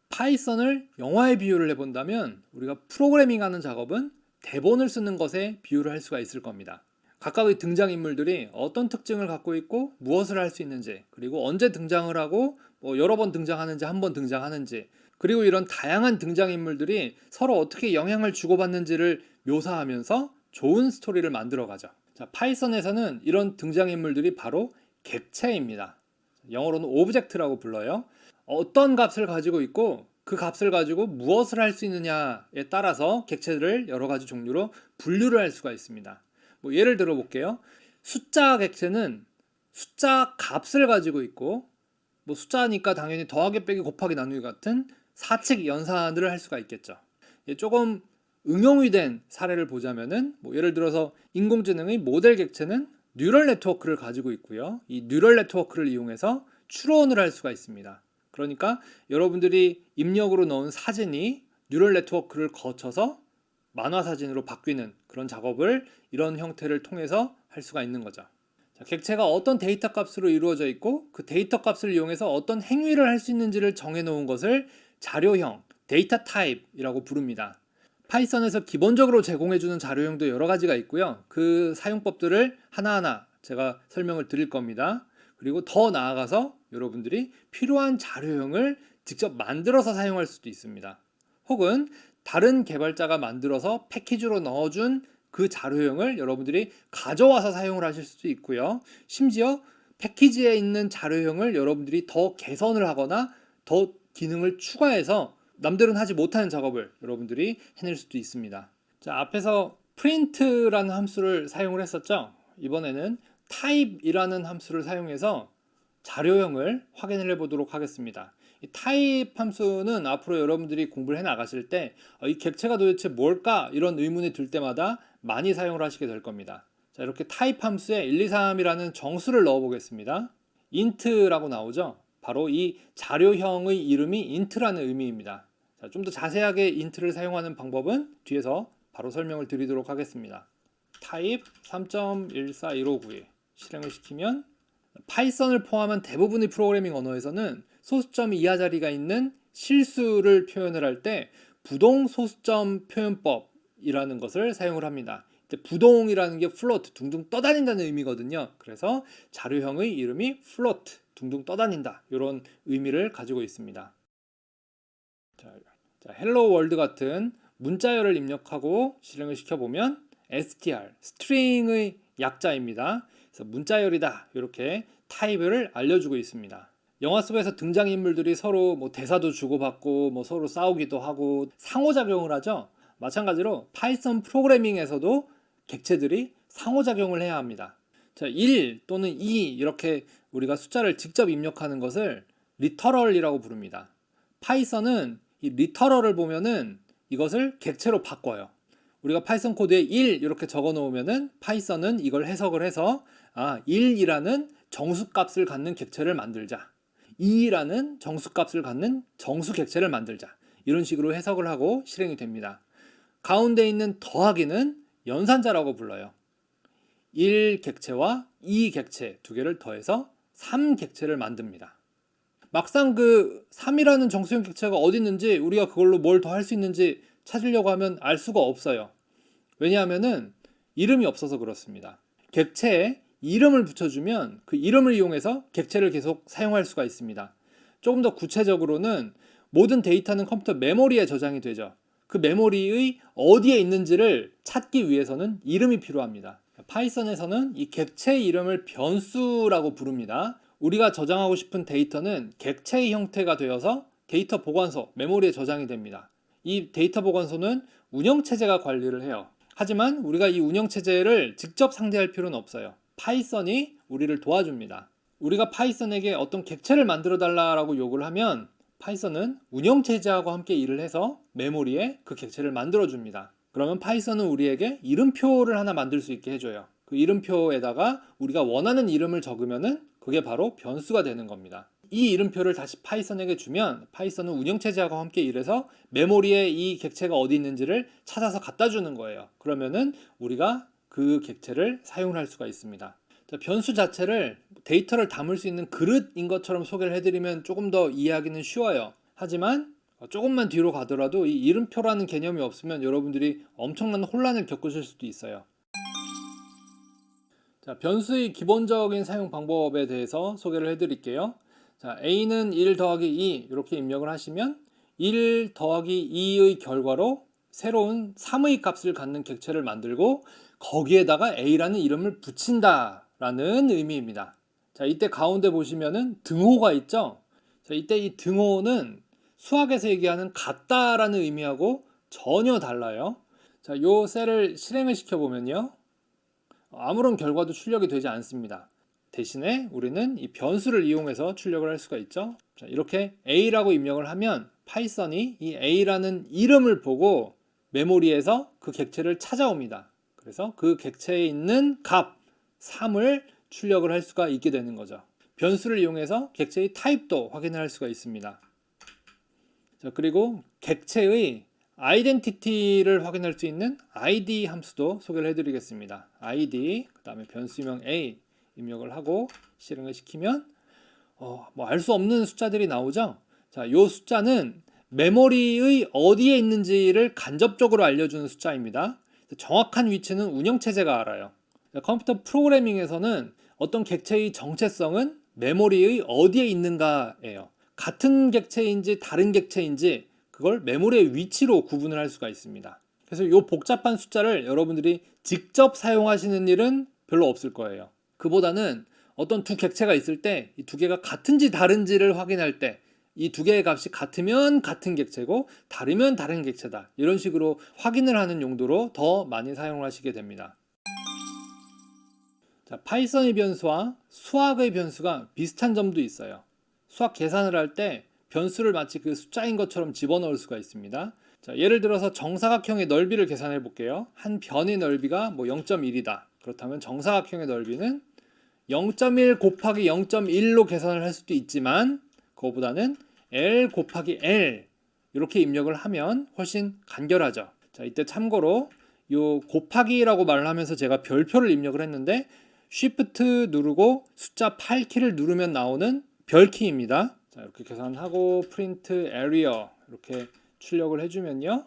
파이썬을 영화에 비유를 해본다면 우리가 프로그래밍하는 작업은 대본을 쓰는 것에 비유를 할 수가 있을 겁니다. 각각의 등장인물들이 어떤 특징을 갖고 있고 무엇을 할 수 있는지, 그리고 언제 등장을 하고 여러 번 등장하는지, 한 번 등장하는지, 그리고 이런 다양한 등장인물들이 서로 어떻게 영향을 주고받는지를 묘사하면서 좋은 스토리를 만들어가죠. 자, 파이썬에서는 이런 등장인물들이 바로 객체입니다. 영어로는 오브젝트라고 불러요. 어떤 값을 가지고 있고 그 값을 가지고 무엇을 할 수 있느냐에 따라서 객체들을 여러 가지 종류로 분류를 할 수가 있습니다. 예를 들어 볼게요. 숫자 객체는 숫자 값을 가지고 있고, 숫자니까 당연히 더하기 빼기 곱하기 나누기 같은 사칙 연산을 할 수가 있겠죠. 조금 응용이 된 사례를 보자면은 예를 들어서 인공지능의 모델 객체는 뉴럴 네트워크를 가지고 있고요. 이 뉴럴 네트워크를 이용해서 추론을 할 수가 있습니다. 그러니까 여러분들이 입력으로 넣은 사진이 뉴럴 네트워크를 거쳐서 만화 사진으로 바뀌는 그런 작업을 이런 형태를 통해서 할 수가 있는 거죠. 자, 객체가 어떤 데이터 값으로 이루어져 있고 그 데이터 값을 이용해서 어떤 행위를 할 수 있는지를 정해 놓은 것을 자료형, 데이터 타입이라고 부릅니다. 파이썬에서 기본적으로 제공해주는 자료형도 여러 가지가 있고요. 그 사용법들을 하나하나 제가 설명을 드릴 겁니다. 그리고 더 나아가서 여러분들이 필요한 자료형을 직접 만들어서 사용할 수도 있습니다. 혹은 다른 개발자가 만들어서 패키지로 넣어준 그 자료형을 여러분들이 가져와서 사용을 하실 수도 있고요. 심지어 패키지에 있는 자료형을 여러분들이 더 개선을 하거나 더 기능을 추가해서 남들은 하지 못하는 작업을 여러분들이 해낼 수도 있습니다. 자, 앞에서 print라는 함수를 사용을 했었죠. 이번에는 type이라는 함수를 사용해서 자료형을 확인을 해보도록 하겠습니다. 이 type 함수는 앞으로 여러분들이 공부를 해 나가실 때 이 객체가 도대체 뭘까? 이런 의문이 들 때마다 많이 사용을 하시게 될 겁니다. 자, 이렇게 type 함수에 1, 2, 3이라는 정수를 넣어 보겠습니다. int라고 나오죠. 바로 이 자료형의 이름이 int라는 의미입니다. 좀 더 자세하게 int를 사용하는 방법은 뒤에서 바로 설명을 드리도록 하겠습니다. type 3.14159에 실행을 시키면 파이썬을 포함한 대부분의 프로그래밍 언어에서는 소수점 이하 자리가 있는 실수를 표현을 할 때 부동 소수점 표현법이라는 것을 사용을 합니다. 부동이라는 게 float, 둥둥 떠다닌다는 의미거든요. 그래서 자료형의 이름이 float, 둥둥 떠다닌다, 이런 의미를 가지고 있습니다. 자, hello world 같은 문자열을 입력하고 실행을 시켜보면 str, 스트링의 약자입니다. 그래서 문자열이다, 이렇게 타입을 알려주고 있습니다. 영화 속에서 등장인물들이 서로 대사도 주고받고 서로 싸우기도 하고 상호작용을 하죠. 마찬가지로 파이썬 프로그래밍에서도 객체들이 상호작용을 해야 합니다. 자, 1 또는 2 이렇게 우리가 숫자를 직접 입력하는 것을 리터럴이라고 부릅니다. 파이썬은 이 리터럴을 보면은 이것을 객체로 바꿔요. 우리가 파이썬 코드에 1 이렇게 적어 놓으면은 파이썬은 이걸 해석을 해서 1이라는 정수값을 갖는 객체를 만들자, 2라는 정수값을 갖는 정수 객체를 만들자, 이런 식으로 해석을 하고 실행이 됩니다. 가운데 있는 더하기는 연산자라고 불러요. 1 객체와 2 객체 두 개를 더해서 3 객체를 만듭니다. 막상 그 3이라는 정수형 객체가 어디 있는지, 우리가 그걸로 뭘 더 할 수 있는지 찾으려고 하면 알 수가 없어요. 왜냐하면은 이름이 없어서 그렇습니다. 객체에 이름을 붙여주면 그 이름을 이용해서 객체를 계속 사용할 수가 있습니다. 조금 더 구체적으로는 모든 데이터는 컴퓨터 메모리에 저장이 되죠. 그 메모리의 어디에 있는지를 찾기 위해서는 이름이 필요합니다. 파이썬에서는 이 객체 이름을 변수라고 부릅니다. 우리가 저장하고 싶은 데이터는 객체의 형태가 되어서 데이터 보관소, 메모리에 저장이 됩니다. 이 데이터 보관소는 운영체제가 관리를 해요. 하지만 우리가 이 운영체제를 직접 상대할 필요는 없어요. 파이썬이 우리를 도와줍니다. 우리가 파이썬에게 어떤 객체를 만들어 달라고 요구를 하면 파이썬은 운영체제하고 함께 일을 해서 메모리에 그 객체를 만들어 줍니다. 그러면 파이썬은 우리에게 이름표를 하나 만들 수 있게 해줘요. 그 이름표에다가 우리가 원하는 이름을 적으면은 그게 바로 변수가 되는 겁니다. 이 이름표를 다시 파이썬에게 주면 파이썬은 운영체제하고 함께 일해서 메모리에 이 객체가 어디 있는지를 찾아서 갖다 주는 거예요. 그러면은 우리가 그 객체를 사용할 수가 있습니다. 자, 변수 자체를 데이터를 담을 수 있는 그릇인 것처럼 소개를 해드리면 조금 더 이해하기는 쉬워요. 하지만 조금만 뒤로 가더라도 이 이름표라는 개념이 없으면 여러분들이 엄청난 혼란을 겪으실 수도 있어요. 자, 변수의 기본적인 사용 방법에 대해서 소개를 해드릴게요. 자, a는 1 더하기 2 이렇게 입력을 하시면 1 더하기 2의 결과로 새로운 3의 값을 갖는 객체를 만들고 거기에다가 a라는 이름을 붙인다 라는 의미입니다. 자, 이때 가운데 보시면은 등호가 있죠. 자, 이때 이 등호는 수학에서 얘기하는 같다라는 의미하고 전혀 달라요. 자, 요 셀을 실행을 시켜보면요, 아무런 결과도 출력이 되지 않습니다. 대신에 우리는 이 변수를 이용해서 출력을 할 수가 있죠. 자, 이렇게 a라고 입력을 하면 파이썬이 이 a라는 이름을 보고 메모리에서 그 객체를 찾아옵니다. 그래서 그 객체에 있는 값 3을 출력을 할 수가 있게 되는 거죠. 변수를 이용해서 객체의 타입도 확인을 할 수가 있습니다. 자, 그리고 객체의 아이덴티티를 확인할 수 있는 id 함수도 소개를 해드리겠습니다. id 그 다음에 변수명 a 입력을 하고 실행을 시키면 뭐 알 수 없는 숫자들이 나오죠. 자, 요 숫자는 메모리의 어디에 있는지를 간접적으로 알려주는 숫자입니다. 정확한 위치는 운영체제가 알아요. 컴퓨터 프로그래밍에서는 어떤 객체의 정체성은 메모리의 어디에 있는가예요. 같은 객체인지 다른 객체인지 그걸 메모리의 위치로 구분을 할 수가 있습니다. 그래서 이 복잡한 숫자를 여러분들이 직접 사용하시는 일은 별로 없을 거예요. 그보다는 어떤 두 객체가 있을 때 이 두 개가 같은지 다른지를 확인할 때 이 두 개의 값이 같으면 같은 객체고 다르면 다른 객체다, 이런 식으로 확인을 하는 용도로 더 많이 사용하시게 됩니다. 자, 파이썬의 변수와 수학의 변수가 비슷한 점도 있어요. 수학 계산을 할 때 변수를 마치 그 숫자인 것처럼 집어넣을 수가 있습니다. 자, 예를 들어서 정사각형의 넓이를 계산해 볼게요. 한 변의 넓이가 뭐 0.1이다. 그렇다면 정사각형의 넓이는 0.1 곱하기 0.1로 계산을 할 수도 있지만 그거보다는 L 곱하기 L 이렇게 입력을 하면 훨씬 간결하죠. 자, 이때 참고로 요 곱하기라고 말을 하면서 제가 별표를 입력을 했는데 Shift 누르고 숫자 8키를 누르면 나오는 별키입니다. 자, 이렇게 계산하고 프린트 에리어 이렇게 출력을 해주면요,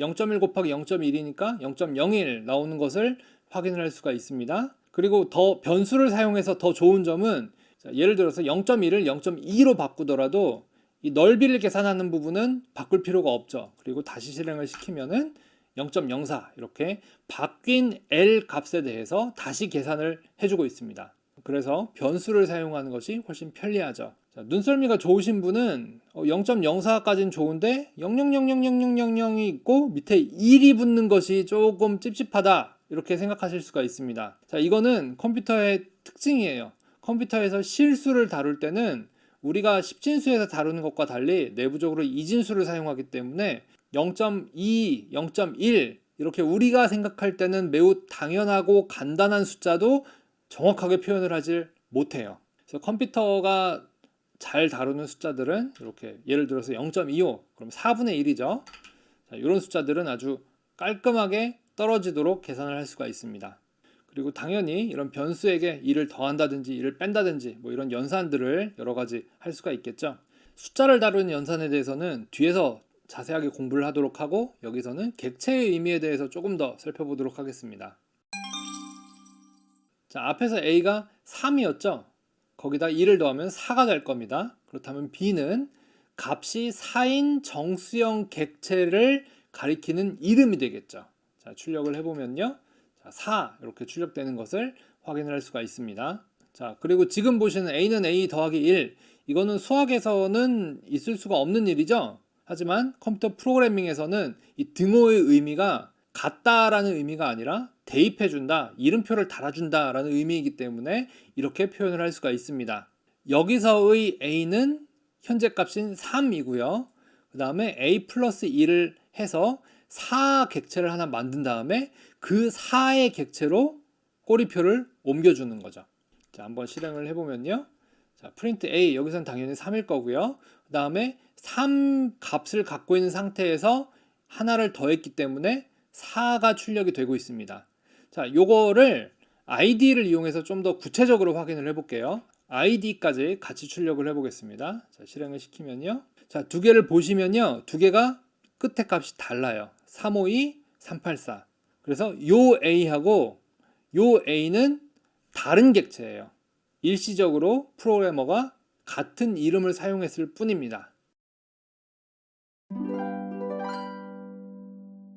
0.1 곱하기 0.1이니까 0.01 나오는 것을 확인을 할 수가 있습니다. 그리고 더 변수를 사용해서 더 좋은 점은, 자, 예를 들어서 0.1을 0.2로 바꾸더라도 이 넓이를 계산하는 부분은 바꿀 필요가 없죠. 그리고 다시 실행을 시키면은 0.04 이렇게 바뀐 L 값에 대해서 다시 계산을 해주고 있습니다. 그래서 변수를 사용하는 것이 훨씬 편리하죠. 자, 눈썰미가 좋으신 분은 0.04까지는 좋은데 0.0000000이 있고 밑에 1이 붙는 것이 조금 찝찝하다, 이렇게 생각하실 수가 있습니다. 자, 이거는 컴퓨터의 특징이에요. 컴퓨터에서 실수를 다룰 때는 우리가 10진수에서 다루는 것과 달리 내부적으로 이진수를 사용하기 때문에 0.2, 0.1 이렇게 우리가 생각할 때는 매우 당연하고 간단한 숫자도 정확하게 표현을 하지 못해요. 그래서 컴퓨터가 잘 다루는 숫자들은 이렇게 예를 들어서 0.25 그럼 4분의 1이죠. 자, 이런 숫자들은 아주 깔끔하게 떨어지도록 계산을 할 수가 있습니다. 그리고 당연히 이런 변수에게 1을 더한다든지 1을 뺀다든지 뭐 이런 연산들을 여러 가지 할 수가 있겠죠. 숫자를 다루는 연산에 대해서는 뒤에서 자세하게 공부를 하도록 하고, 여기서는 객체의 의미에 대해서 조금 더 살펴보도록 하겠습니다. 자, 앞에서 A가 3이었죠. 거기다 2를 더하면 4가 될 겁니다. 그렇다면 B는 값이 4인 정수형 객체를 가리키는 이름이 되겠죠. 자, 출력을 해보면요, 자, 4 이렇게 출력되는 것을 확인을 할 수가 있습니다. 자, 그리고 지금 보시는 A는 A 더하기 1, 이거는 수학에서는 있을 수가 없는 일이죠. 하지만 컴퓨터 프로그래밍에서는 이 등호의 의미가 같다라는 의미가 아니라 대입해준다, 이름표를 달아준다 라는 의미이기 때문에 이렇게 표현을 할 수가 있습니다. 여기서의 A는 현재 값인 3이고요. 그 다음에 A 플러스 2를 해서 4 객체를 하나 만든 다음에 그 4의 객체로 꼬리표를 옮겨주는 거죠. 자, 한번 실행을 해보면요. 자, 프린트 A, 여기서는 당연히 3일 거고요. 그 다음에 3 값을 갖고 있는 상태에서 하나를 더했기 때문에 4가 출력이 되고 있습니다. 자, 요거를 id를 이용해서 좀 더 구체적으로 확인을 해볼게요. id까지 같이 출력을 해보겠습니다. 자, 실행을 시키면요. 자, 두 개를 보시면요. 두 개가 끝에 값이 달라요. 352, 384. 그래서 요 A하고 요 A는 다른 객체예요. 일시적으로 프로그래머가 같은 이름을 사용했을 뿐입니다.